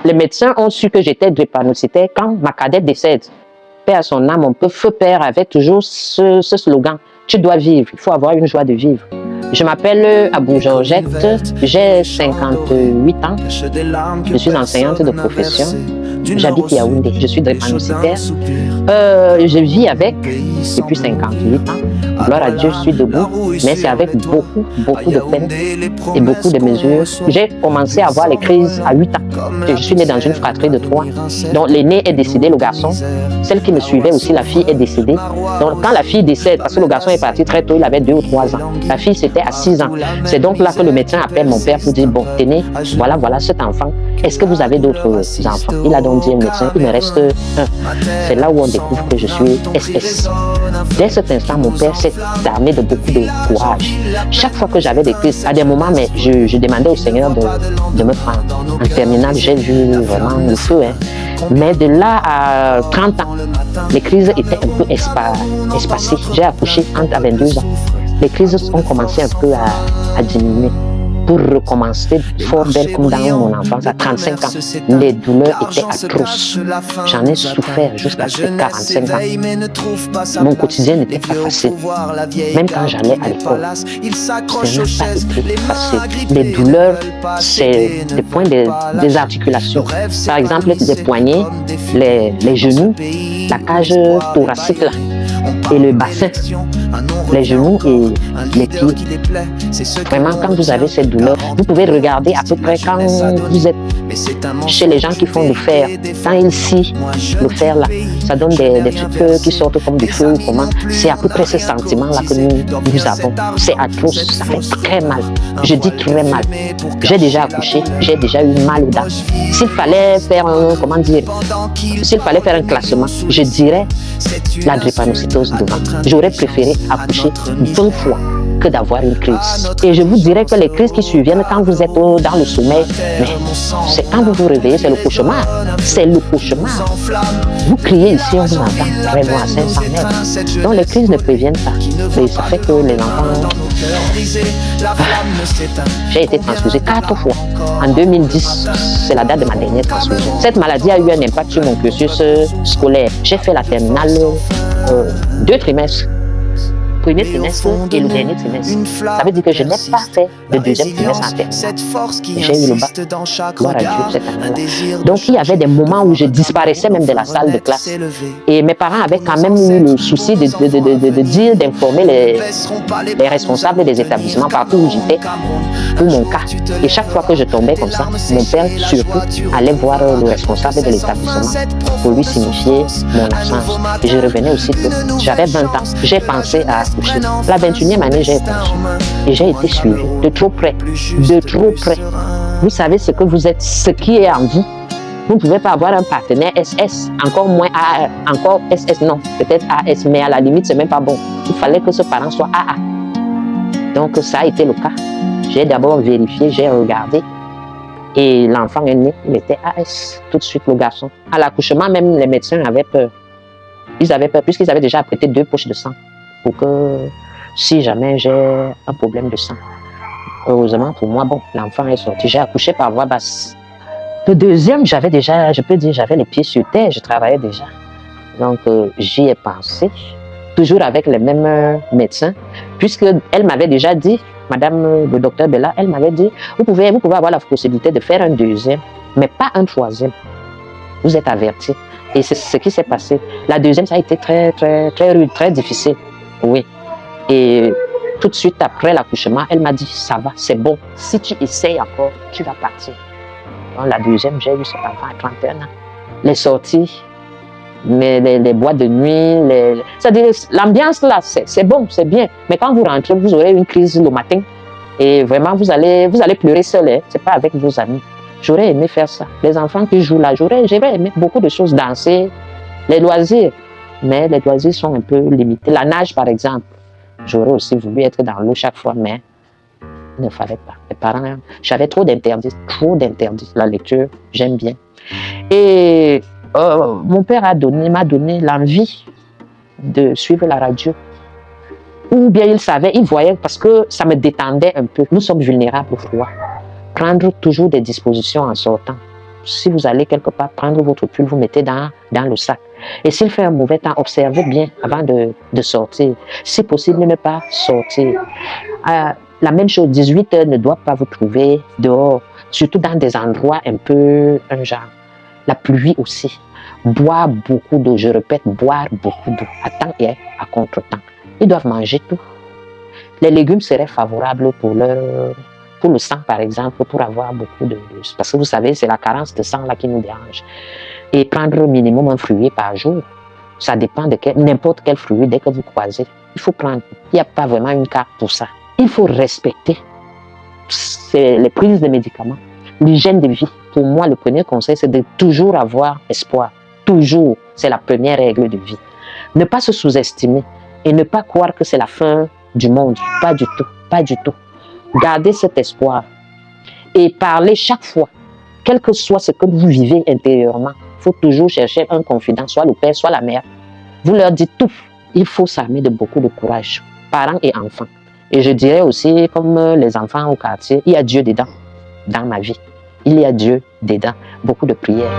les médecins ont su que j'étais drépanocytaire quand ma cadette décède. Père à son âme, mon feu père avait toujours ce slogan. Tu dois vivre, il faut avoir une joie de vivre. Je m'appelle Abou Georgette, j'ai 58 ans, je suis enseignante de profession, j'habite Yaoundé, je suis drépanocytaire. Je vis avec depuis 58 ans, gloire à Dieu, je suis debout, mais c'est avec beaucoup de peine et beaucoup de mesures. J'ai commencé à avoir les crises à 8 ans. Je suis née dans une fratrie de 3, dont l'aîné est décédé, le garçon. Celle qui me suivait aussi, la fille est décédée. Donc quand la fille décède, parce que le garçon est parti très tôt, il avait 2 ou 3 ans. La fille c'était à 6 ans. C'est donc là que le médecin appelle mon père pour dire, bon, tenez, voilà cet enfant. Est-ce que vous avez d'autres enfants? Il a donc dit au médecin, il me reste un. C'est là où on découvre que je suis SS. Dès cet instant, mon père s'est armé de beaucoup de courage. Chaque fois que j'avais des crises, à des moments, mais je demandais au Seigneur de me prendre. En terminale, j'ai vu vraiment le feu. Mais de là à 30 ans, les crises étaient un peu espacées. J'ai accouché à 22 ans. Les crises ont commencé un peu à diminuer. Pour recommencer fort belle comme dans mon enfance, à 35 ans, les douleurs étaient atroces. J'en ai souffert jusqu'à 45 ans. Mon quotidien n'était pas facile. Même quand j'allais à l'école, ça n'a pas été facile. Les douleurs, c'est des points des articulations. Par exemple, des poignets, les genoux, la cage thoracique là, et le bassin, les genoux et les pieds. Vraiment, quand vous avez cette douleur, vous pouvez regarder à peu près quand vous êtes chez les gens qui font du fer. Quand ils scient le fer là, ça donne des trucs qui sortent comme du feu ou comment. C'est à peu près ce sentiment-là que nous avons. C'est atroce, ça fait très mal. Je dis très mal. J'ai déjà accouché, j'ai déjà eu mal aux dents. S'il fallait faire un classement, je dirais la drépanocytose devant. J'aurais préféré accoucher 20 fois que d'avoir une crise. Et je vous dirais que les crises qui surviennent quand vous êtes dans le sommeil, mais c'est quand vous vous réveillez, c'est le cauchemar. C'est le cauchemar. Vous criez ici, on vous entend très loin à 500 mètres. Donc les crises ne préviennent pas. Et ça fait que les enfants... J'ai été transfusée 4 fois. En 2010, c'est la date de ma dernière transfusion. Cette maladie a eu un impact sur mon cursus scolaire. J'ai fait la terminale 2 trimestres. Premier trimestre et le dernier trimestre. Ça veut dire que je n'ai pas fait le deuxième trimestre en terminale. J'ai eu le bac. Gloire à Dieu cette année-là. Donc il y avait des moments où je disparaissais même de la salle de classe. Et mes parents avaient quand même eu le souci d'informer les responsables des établissements partout où j'étais pour mon cas. Et chaque fois que je tombais comme ça, mon père surtout allait voir le responsable de l'établissement pour lui signifier mon absence. Et je revenais aussi tôt. J'avais 20 ans. J'ai pensé à accoucher. La 21e année, j'ai accouché. Et j'ai été suivie de trop près. De trop près. Vous savez ce que vous êtes, ce qui est en vous. Vous ne pouvez pas avoir un partenaire SS, encore moins encore SS, non, peut-être AS, mais à la limite, c'est même pas bon. Il fallait que ce parent soit AA. Donc, ça a été le cas. J'ai d'abord vérifié, j'ai regardé. Et l'enfant est né, il était AS, tout de suite le garçon. À l'accouchement, même les médecins avaient peur. Ils avaient peur, puisqu'ils avaient déjà apprêté 2 poches de sang pour que, si jamais j'ai un problème de sang. Heureusement pour moi, bon, l'enfant est sorti. J'ai accouché par voie basse. Le deuxième, j'avais déjà, je peux dire, j'avais les pieds sur terre, je travaillais déjà. Donc, j'y ai pensé, toujours avec les mêmes médecins, puisqu'elle m'avait déjà dit, Madame le docteur Bella, elle m'avait dit, vous pouvez avoir la possibilité de faire un deuxième, mais pas un troisième. Vous êtes avertis. Et c'est ce qui s'est passé. La deuxième, ça a été très rude, très difficile. Oui. Et tout de suite après l'accouchement, elle m'a dit, ça va, c'est bon. Si tu essayes encore, tu vas partir. Donc, la deuxième, j'ai eu cet enfant à 31 ans. Les sorties, les boîtes de nuit, c'est-à-dire l'ambiance là, c'est bon, c'est bien. Mais quand vous rentrez, vous aurez une crise le matin. Et vraiment, vous allez pleurer seul, hein. C'est pas avec vos amis. J'aurais aimé faire ça. Les enfants qui jouent là, j'aurais aimé beaucoup de choses, danser, les loisirs. Mais les loisirs sont un peu limités. La nage, par exemple, j'aurais aussi voulu être dans l'eau chaque fois, mais il ne fallait pas. Mes parents, j'avais trop d'interdits. La lecture, j'aime bien. Et mon père m'a donné l'envie de suivre la radio. Ou bien il savait, il voyait, parce que ça me détendait un peu. Nous sommes vulnérables au froid. Prendre toujours des dispositions en sortant. si vous allez quelque part prendre votre pull, vous mettez dans le sac. Et s'il fait un mauvais temps, observez bien avant de sortir. Si possible, ne pas sortir. La même chose, 18 heures ne doit pas vous trouver dehors, surtout dans des endroits un peu, la pluie aussi. Boire beaucoup d'eau, je répète, boire beaucoup d'eau, à temps et à contre-temps. Ils doivent manger tout. Les légumes seraient favorables pour le sang, par exemple, pour avoir beaucoup de... Parce que vous savez, c'est la carence de sang là qui nous dérange. Et prendre au minimum un fruit par jour, ça dépend de n'importe quel fruit, dès que vous croisez. Il faut prendre. Il n'y a pas vraiment une carte pour ça. Il faut respecter les prises de médicaments, l'hygiène de vie. Pour moi, le premier conseil, c'est de toujours avoir espoir. Toujours. C'est la première règle de vie. Ne pas se sous-estimer et ne pas croire que c'est la fin du monde. Pas du tout. Pas du tout. Gardez cet espoir et parlez chaque fois, quel que soit ce que vous vivez intérieurement. Il faut toujours chercher un confident, soit le père, soit la mère. Vous leur dites tout. Il faut s'armer de beaucoup de courage, parents et enfants. Et je dirais aussi, comme les enfants au quartier, il y a Dieu dedans, dans ma vie. Il y a Dieu dedans. Beaucoup de prières.